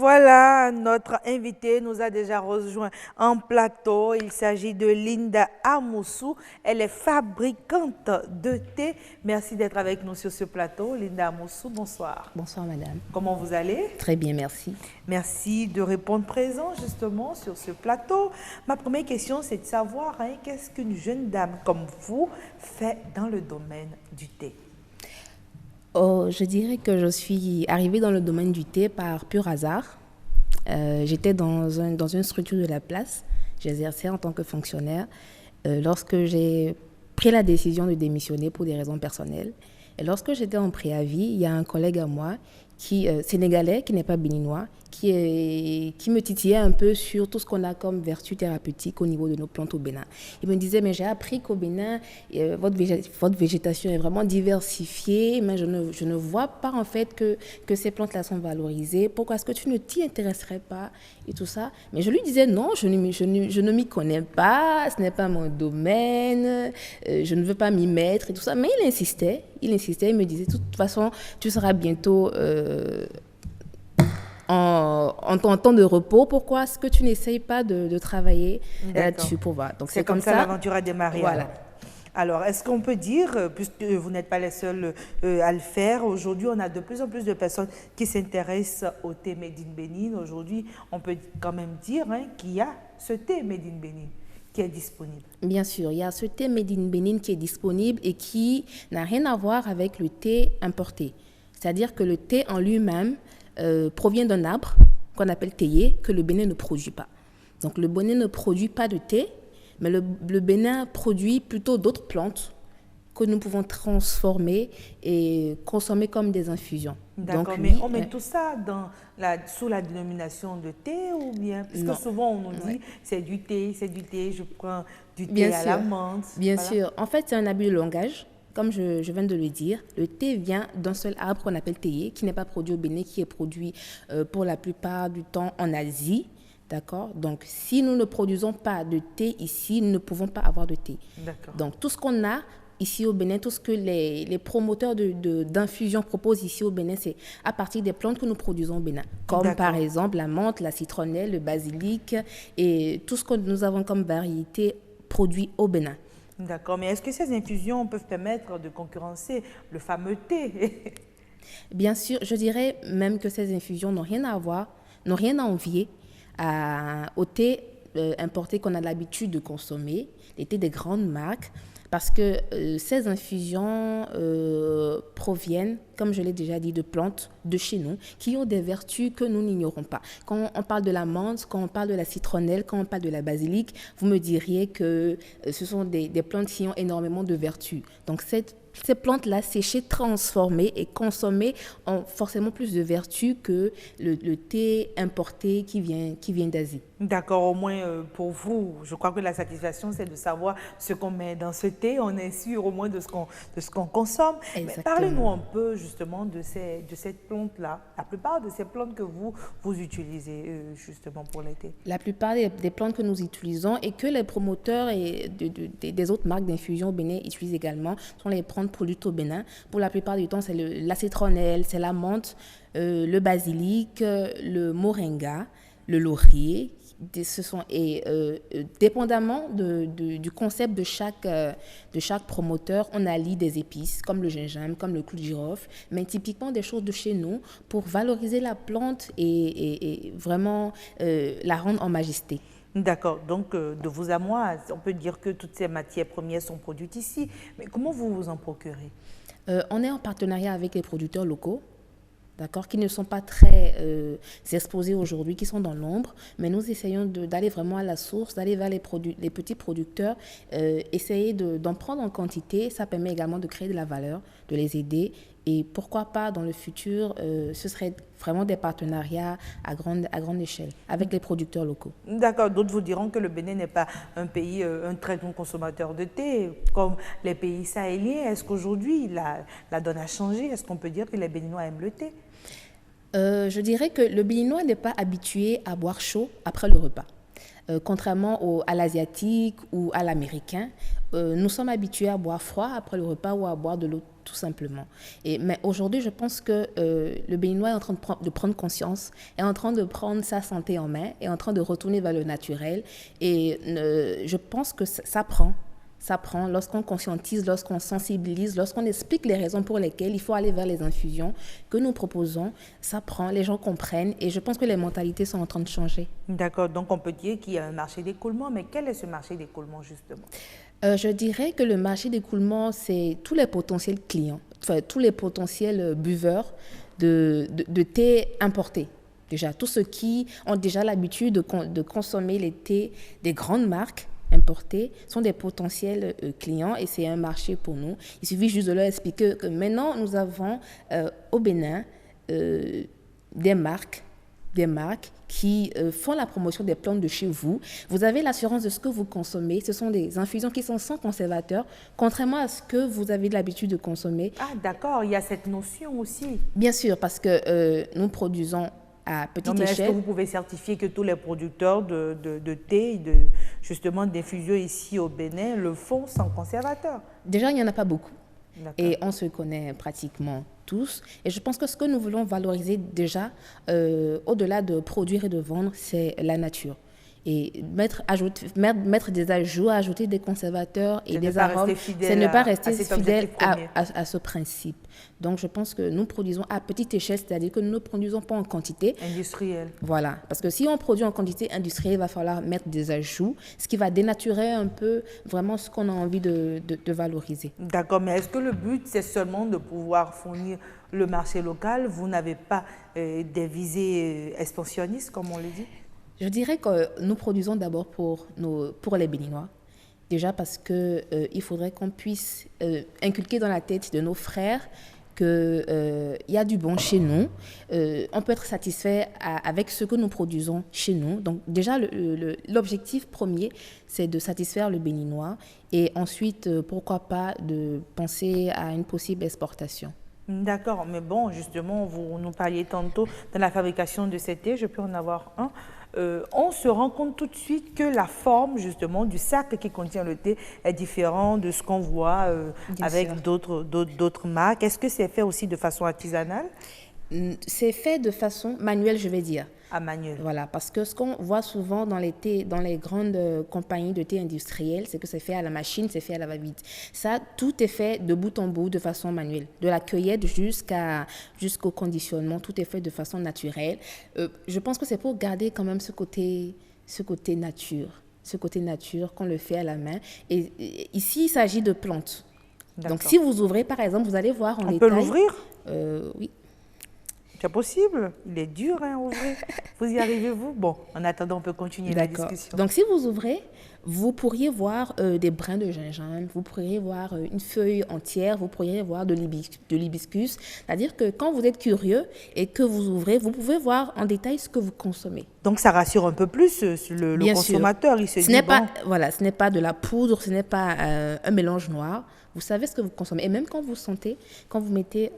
voilà, notre invité nous a déjà rejoint en plateau. Il s'agit de Linda Amoussou. Elle est fabricante de thé. Merci d'être avec nous sur ce plateau. Linda Amoussou, bonsoir. Bonsoir madame. Comment vous allez? Très bien, merci. Merci de répondre présent justement sur ce plateau. Ma première question, c'est de savoir qu'est-ce qu'une jeune dame comme vous fait dans le domaine du thé? Oh, je dirais que je suis arrivée dans le domaine du thé par pur hasard. J'étais dans une structure de la place. J'exerçais en tant que fonctionnaire lorsque j'ai pris la décision de démissionner pour des raisons personnelles. Et lorsque j'étais en préavis, il y a un collègue à moi, sénégalais, qui n'est pas béninois, qui me titillait un peu sur tout ce qu'on a comme vertu thérapeutique au niveau de nos plantes au Bénin. Il me disait, mais j'ai appris qu'au Bénin, votre végétation est vraiment diversifiée, mais je ne vois pas en fait que ces plantes-là sont valorisées. Pourquoi est-ce que tu ne t'y intéresserais pas et tout ça? Mais je lui disais, non, je ne m'y connais pas, ce n'est pas mon domaine, je ne veux pas m'y mettre et tout ça. Mais il insistait, il me disait, de toute façon, tu seras bientôt en ton temps de repos, pourquoi est-ce que tu n'essayes pas de travailler là-dessus pour voir? Donc c'est comme ça l'aventure a démarré. Voilà. Alors, est-ce qu'on peut dire, puisque vous n'êtes pas les seuls à le faire, aujourd'hui, on a de plus en plus de personnes qui s'intéressent au thé Made in Bénin. Aujourd'hui, on peut quand même dire qu'il y a ce thé Made in Bénin qui est disponible. Bien sûr, il y a ce thé Made in Bénin qui est disponible et qui n'a rien à voir avec le thé importé. C'est-à-dire que le thé en lui-même provient d'un arbre qu'on appelle théier, que le Bénin ne produit pas. Donc le Bénin ne produit pas de thé, mais le Bénin produit plutôt d'autres plantes que nous pouvons transformer et consommer comme des infusions. D'accord, mais on met tout ça sous la dénomination de thé ou bien? Parce que souvent on nous dit c'est du thé, je prends du thé à la menthe. Bien sûr, en fait c'est un abus de langage. Comme je viens de le dire, le thé vient d'un seul arbre qu'on appelle théier, qui n'est pas produit au Bénin, qui est produit pour la plupart du temps en Asie. D'accord? Donc, si nous ne produisons pas de thé ici, nous ne pouvons pas avoir de thé. D'accord. Donc, tout ce qu'on a ici au Bénin, tout ce que les promoteurs d'infusion proposent ici au Bénin, c'est à partir des plantes que nous produisons au Bénin. Comme par exemple la menthe, la citronnelle, le basilic et tout ce que nous avons comme variété produit au Bénin. D'accord, mais est-ce que ces infusions peuvent permettre de concurrencer le fameux thé? Bien sûr, je dirais même que ces infusions n'ont rien à voir, n'ont rien à envier au thé importé qu'on a l'habitude de consommer, les thés des grandes marques, parce que ces infusions proviennent, comme je l'ai déjà dit, de plantes de chez nous qui ont des vertus que nous n'ignorons pas. Quand on parle de la menthe, quand on parle de la citronnelle, quand on parle de la basilic, vous me diriez que ce sont des plantes qui ont énormément de vertus. Donc ces plantes-là, séchées, transformées et consommées, ont forcément plus de vertus que le thé importé qui vient d'Asie. D'accord, au moins pour vous, je crois que la satisfaction, c'est de savoir ce qu'on met dans ce thé. On est sûr au moins de ce qu'on consomme. Parlez-nous un peu justement de cette plante-là. La plupart de ces plantes que vous utilisez justement pour les thés. La plupart des plantes que nous utilisons et que les promoteurs des autres marques d'infusion au Bénin utilisent également sont les plantes produites au Bénin. Pour la plupart du temps, c'est la citronnelle, c'est la menthe, le basilic, le moringa, le laurier. Dépendamment du concept de chaque promoteur, on allie des épices comme le gingembre, comme le clou de girofle, mais typiquement des choses de chez nous pour valoriser la plante et vraiment la rendre en majesté. D'accord, donc de vous à moi, on peut dire que toutes ces matières premières sont produites ici, mais comment vous vous en procurez? On est en partenariat avec les producteurs locaux. D'accord, qui ne sont pas très exposés aujourd'hui, qui sont dans l'ombre, mais nous essayons d'aller vraiment à la source, d'aller vers les petits producteurs, essayer d'en prendre en quantité. Ça permet également de créer de la valeur, de les aider. Et pourquoi pas, dans le futur, ce serait vraiment des partenariats à grande échelle avec les producteurs locaux. D'accord, d'autres vous diront que le Bénin n'est pas un pays, un très bon consommateur de thé, comme les pays sahéliens. Est-ce qu'aujourd'hui, la donne a changé? Est-ce qu'on peut dire que les Béninois aiment le thé? Je dirais que le Béninois n'est pas habitué à boire chaud après le repas. Contrairement à l'asiatique ou à l'américain, nous sommes habitués à boire froid après le repas ou à boire de l'eau tout simplement. Mais aujourd'hui, je pense que le Béninois est en train de prendre conscience, est en train de prendre sa santé en main, est en train de retourner vers le naturel. Et je pense que ça prend. Ça prend lorsqu'on conscientise, lorsqu'on sensibilise, lorsqu'on explique les raisons pour lesquelles il faut aller vers les infusions que nous proposons. Ça prend, les gens comprennent et je pense que les mentalités sont en train de changer. D'accord, donc on peut dire qu'il y a un marché d'écoulement, mais quel est ce marché d'écoulement justement? Je dirais que le marché d'écoulement, c'est tous les potentiels clients, enfin tous les potentiels buveurs de thé importé. Déjà, tous ceux qui ont déjà l'habitude de consommer les thés des grandes marques importés sont des potentiels clients et c'est un marché pour nous. Il suffit juste de leur expliquer que maintenant, nous avons au Bénin des marques qui font la promotion des plantes de chez vous. Vous avez l'assurance de ce que vous consommez. Ce sont des infusions qui sont sans conservateur, contrairement à ce que vous avez l'habitude de consommer. Ah d'accord, il y a cette notion aussi. Bien sûr, parce que nous produisons à petite échelle. Est-ce que vous pouvez certifier que tous les producteurs de thé, justement d'infusion ici au Bénin, le font sans conservateur? Déjà, il n'y en a pas beaucoup. Et on se connaît pratiquement tous. Et je pense que ce que nous voulons valoriser déjà, au-delà de produire et de vendre, c'est la nature. Et mettre des ajouts, ajouter des conservateurs et des arômes, c'est ne pas rester fidèle à ce principe. Donc, je pense que nous produisons à petite échelle, c'est-à-dire que nous ne produisons pas en quantité. Industrielle. Voilà. Parce que si on produit en quantité industrielle, il va falloir mettre des ajouts, ce qui va dénaturer un peu vraiment ce qu'on a envie de valoriser. D'accord, mais est-ce que le but, c'est seulement de pouvoir fournir le marché local? Vous n'avez pas des visées expansionnistes, comme on le dit? Je dirais que nous produisons d'abord pour les Béninois. Déjà parce qu'il faudrait qu'on puisse inculquer dans la tête de nos frères qu'il y a du bon chez nous. On peut être satisfait avec ce que nous produisons chez nous. Donc déjà, l'objectif premier, c'est de satisfaire le Béninois. Et ensuite, pourquoi pas de penser à une possible exportation. D'accord, mais bon, justement, vous nous parliez tantôt de la fabrication de ces thés, je peux en avoir un. On se rend compte tout de suite que la forme, justement, du sac qui contient le thé est différente de ce qu'on voit avec d'autres marques. Est-ce que c'est fait aussi de façon artisanale? C'est fait de façon manuelle, je vais dire. À manuel. Voilà, parce que ce qu'on voit souvent dans les grandes compagnies de thé industrielles, c'est que c'est fait à la machine, c'est fait à la va-vite. Ça, tout est fait de bout en bout de façon manuelle. De la cueillette jusqu'au conditionnement, tout est fait de façon naturelle. Je pense que c'est pour garder quand même ce côté nature qu'on le fait à la main. Et ici, il s'agit de plantes. Donc, si vous ouvrez, par exemple, vous allez voir en détail. On peut l'ouvrir? Oui. C'est possible, il est dur à ouvrir. Vous y arrivez-vous? Bon, en attendant, on peut continuer la discussion. Donc, si vous ouvrez, vous pourriez voir des brins de gingembre, vous pourriez voir une feuille entière, vous pourriez voir de l'hibiscus. C'est-à-dire que quand vous êtes curieux et que vous ouvrez, vous pouvez voir en détail ce que vous consommez. Donc, ça rassure un peu plus le consommateur. Il se dit, ce n'est pas de la poudre, ce n'est pas un mélange noir. Vous savez ce que vous consommez. Et même quand vous sentez, quand vous mettez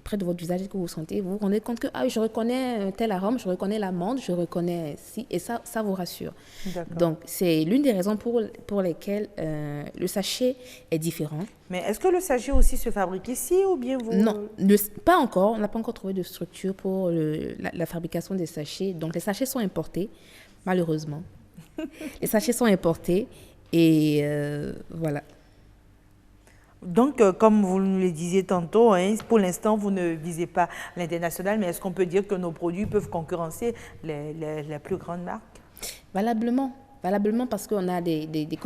près de votre visage et que vous sentez, vous vous rendez compte que je reconnais tel arôme, je reconnais l'amande, je reconnais ci, et ça vous rassure. Donc, c'est l'une des raisons pour lesquelles le sachet est différent. Mais est-ce que le sachet aussi se fabrique ici ou bien vous... Non, pas encore. On n'a pas encore trouvé de structure pour la fabrication des sachets. Donc, les sachets sont importés, malheureusement. Les sachets sont importés et voilà. Donc, comme vous nous le disiez tantôt, pour l'instant, vous ne visez pas l'international, mais est-ce qu'on peut dire que nos produits peuvent concurrencer les plus grandes marques? Valablement, parce qu'on a des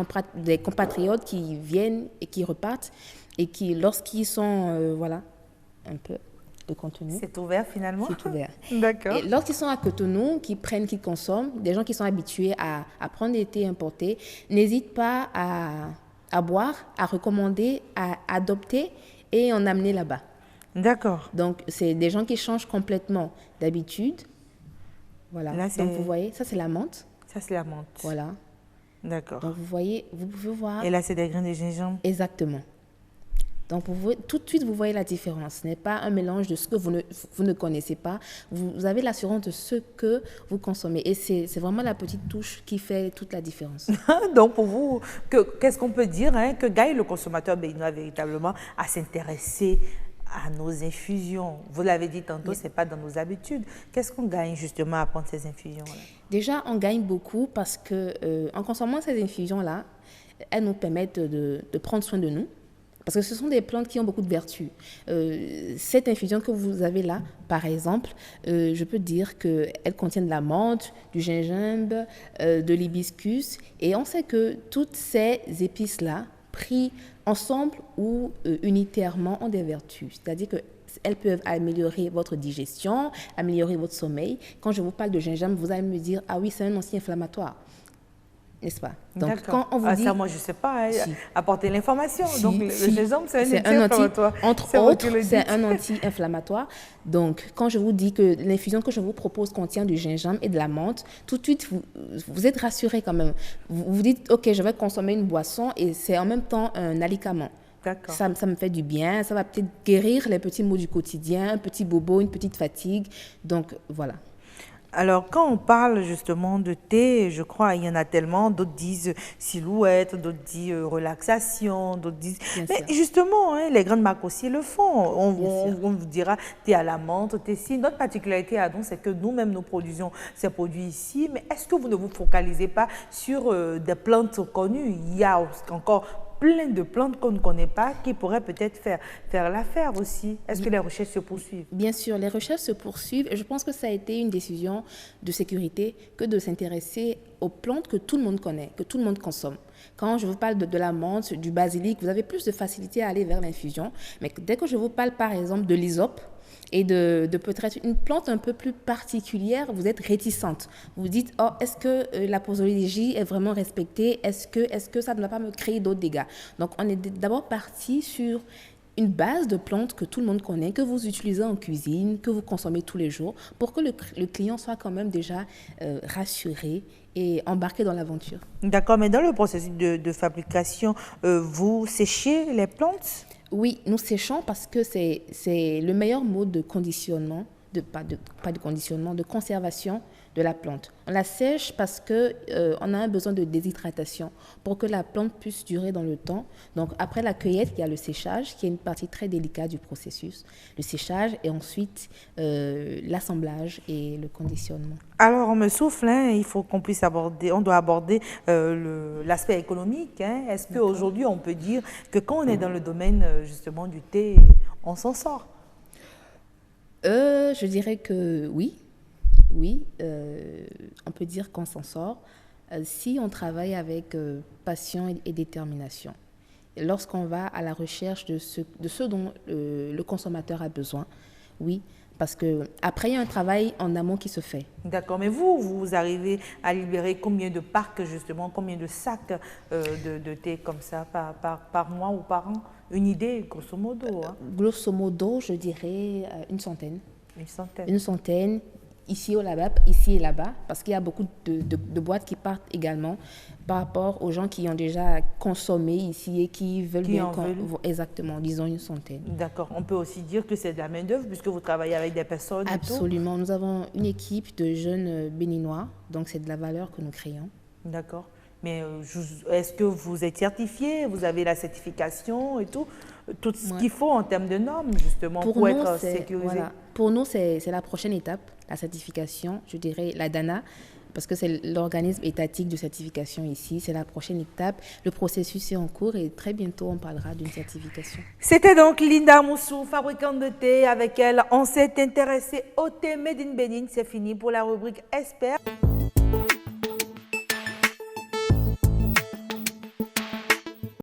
compatriotes qui viennent et qui repartent et qui, lorsqu'ils sont, un peu de contenu. C'est ouvert finalement? C'est ouvert. D'accord. Et lorsqu'ils sont à Cotonou, qui consomment, des gens qui sont habitués à prendre des thés importés, n'hésitent pas à boire, à recommander, à adopter et en amener là-bas. D'accord. Donc, c'est des gens qui changent complètement d'habitude. Voilà. Là, donc, vous voyez, ça, c'est la menthe. Ça, c'est la menthe. Voilà. D'accord. Donc, vous voyez, vous pouvez voir. Et là, c'est des grains de gingembre. Exactement. Donc, tout de suite, vous voyez la différence. Ce n'est pas un mélange de ce que vous ne connaissez pas. Vous avez l'assurance de ce que vous consommez. Et c'est vraiment la petite touche qui fait toute la différence. Donc, pour vous, qu'est-ce qu'on peut dire que gagne le consommateur béninois véritablement à s'intéresser à nos infusions? Vous l'avez dit tantôt, ce n'est pas dans nos habitudes. Qu'est-ce qu'on gagne justement à prendre ces infusions-là? Déjà, on gagne beaucoup parce qu'en consommant ces infusions-là, elles nous permettent de prendre soin de nous. Parce que ce sont des plantes qui ont beaucoup de vertus. Cette infusion que vous avez là, par exemple, je peux dire qu'elle contient de la menthe, du gingembre, de l'hibiscus. Et on sait que toutes ces épices-là, prises ensemble ou unitairement, ont des vertus. C'est-à-dire qu'elles peuvent améliorer votre digestion, améliorer votre sommeil. Quand je vous parle de gingembre, vous allez me dire « Ah oui, c'est un anti-inflammatoire ». N'est-ce pas? Donc, quand on vous dit... Ça, moi, je ne sais pas, apporter l'information. Donc, le gingembre, c'est un anti-inflammatoire. Entre autres, c'est un anti-inflammatoire. Donc, quand je vous dis que l'infusion que je vous propose contient du gingembre et de la menthe, tout de suite, vous êtes rassuré quand même. Vous vous dites, OK, je vais consommer une boisson et c'est en même temps un alicament. Ça me fait du bien, ça va peut-être guérir les petits maux du quotidien, un petit bobo, une petite fatigue. Donc, voilà. Alors, quand on parle justement de thé, je crois il y en a tellement, d'autres disent silhouette, d'autres disent relaxation, d'autres disent... Mais justement, les grandes marques aussi le font. On vous dira thé à la menthe, thé si. Notre particularité à nous, c'est que nous-mêmes, nous produisons ces produits ici. Mais est-ce que vous ne vous focalisez pas sur des plantes connues? Il y a encore plein de plantes qu'on ne connaît pas qui pourraient peut-être faire l'affaire aussi. Est-ce que les recherches se poursuivent? Bien sûr, les recherches se poursuivent et je pense que ça a été une décision de sécurité que de s'intéresser aux plantes que tout le monde connaît, que tout le monde consomme. Quand je vous parle de la menthe, du basilic, vous avez plus de facilité à aller vers l'infusion. Mais dès que je vous parle par exemple de l'hysope, et de peut-être une plante un peu plus particulière, vous êtes réticente. Vous vous dites, oh, est-ce que la posologie est vraiment respectée? Est-ce que ça ne va pas me créer d'autres dégâts? Donc, on est d'abord parti sur une base de plantes que tout le monde connaît, que vous utilisez en cuisine, que vous consommez tous les jours, pour que le client soit quand même déjà rassuré et embarqué dans l'aventure. D'accord, mais dans le processus de fabrication, vous séchez les plantes? Oui, nous séchons parce que c'est le meilleur mode de conditionnement, pas de conditionnement, de conservation de la plante. On la sèche parce qu'on a un besoin de déshydratation pour que la plante puisse durer dans le temps. Donc, après la cueillette, il y a le séchage, qui est une partie très délicate du processus. Le séchage et ensuite l'assemblage et le conditionnement. Alors, on me souffle, il faut qu'on puisse on doit aborder l'aspect économique. Est-ce qu'aujourd'hui, on peut dire que quand on est dans le domaine justement du thé, on s'en sort? Je dirais que oui. Oui, on peut dire qu'on s'en sort si on travaille avec passion et détermination. Et lorsqu'on va à la recherche de ce dont le consommateur a besoin, oui, parce qu'après, il y a un travail en amont qui se fait. D'accord, mais vous arrivez à libérer combien de parcs, justement, combien de sacs de thé comme ça par mois ou par an? Une idée, grosso modo. Grosso modo, je dirais une centaine. Une centaine. Une centaine. Ici et là-bas, parce qu'il y a beaucoup de boîtes qui partent également par rapport aux gens qui ont déjà consommé ici et qui veulent exactement, disons une centaine. D'accord. On peut aussi dire que c'est de la main-d'œuvre puisque vous travaillez avec des personnes. Absolument. Nous avons une équipe de jeunes béninois, donc c'est de la valeur que nous créons. D'accord. Mais est-ce que vous êtes certifié? Vous avez la certification et tout ce qu'il faut en termes de normes, justement, pour être sécurisé? Voilà. Pour nous, c'est la prochaine étape, la certification, je dirais la DANA, parce que c'est l'organisme étatique de certification ici. C'est la prochaine étape. Le processus est en cours et très bientôt, on parlera d'une certification. C'était donc Linda Moussou, fabricante de thé. Avec elle, on s'est intéressé au thé Made in Bénin. C'est fini pour la rubrique Expert.